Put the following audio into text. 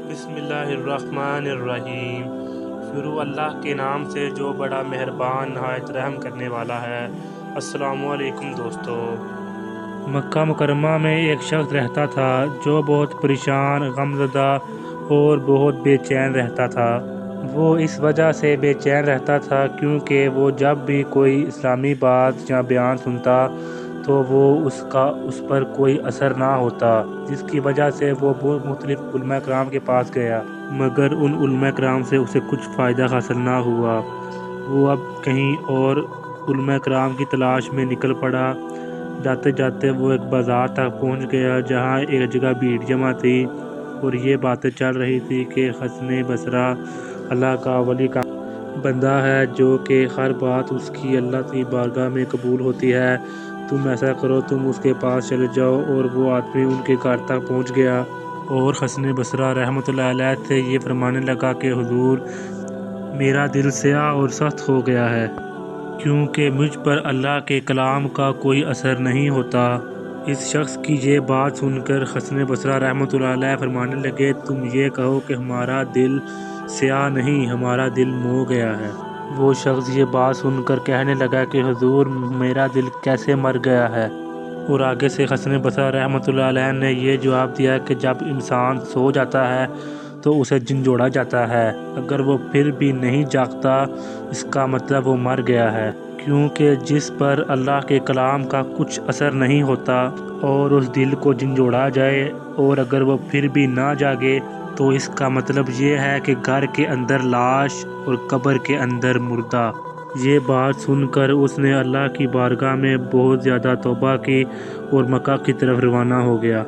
بسم اللہ الرحمن الرحیم۔ شروع اللہ کے نام سے جو بڑا مہربان نہایت رحم کرنے والا ہے۔ السلام علیکم دوستو۔ مکہ مکرمہ میں ایک شخص رہتا تھا جو بہت پریشان، غمزدہ اور بہت بے چین رہتا تھا۔ وہ اس وجہ سے بے چین رہتا تھا کیونکہ وہ جب بھی کوئی اسلامی بات یا بیان سنتا تو وہ اس پر کوئی اثر نہ ہوتا، جس کی وجہ سے وہ مختلف علماء کرام کے پاس گیا، مگر ان علماء کرام سے اسے کچھ فائدہ حاصل نہ ہوا۔ وہ اب کہیں اور علماء کرام کی تلاش میں نکل پڑا۔ جاتے جاتے وہ ایک بازار تک پہنچ گیا جہاں ایک جگہ بھیڑ جمع تھی اور یہ باتیں چل رہی تھی کہ حسن بصری اللہ کا ولی کا بندہ ہے جو کہ ہر بات اس کی اللہ کی بارگاہ میں قبول ہوتی ہے۔ تم ایسا کرو، تم اس کے پاس چلے جاؤ۔ اور وہ آدمی ان کے گھر تک پہنچ گیا اور حسن بصری رحمۃ اللہ علیہ سے یہ فرمانے لگا کہ حضور، میرا دل سیاہ اور سخت ہو گیا ہے کیونکہ مجھ پر اللہ کے کلام کا کوئی اثر نہیں ہوتا۔ اس شخص کی یہ بات سن کر حسن بصری رحمۃ اللہ علیہ فرمانے لگے، تم یہ کہو کہ ہمارا دل سیاہ نہیں، ہمارا دل مو گیا ہے۔ وہ شخص یہ بات سن کر کہنے لگا کہ حضور، میرا دل کیسے مر گیا ہے؟ اور آگے سے حسن بصری رحمۃ اللہ علیہ نے یہ جواب دیا کہ جب انسان سو جاتا ہے تو اسے جھنجھوڑا جاتا ہے، اگر وہ پھر بھی نہیں جاگتا اس کا مطلب وہ مر گیا ہے، کیونکہ جس پر اللہ کے کلام کا کچھ اثر نہیں ہوتا اور اس دل کو جھنجھوڑا جائے اور اگر وہ پھر بھی نہ جاگے تو اس کا مطلب یہ ہے کہ گھر کے اندر لاش اور قبر کے اندر مردہ۔ یہ بات سن کر اس نے اللہ کی بارگاہ میں بہت زیادہ توبہ کی اور مکہ کی طرف روانہ ہو گیا۔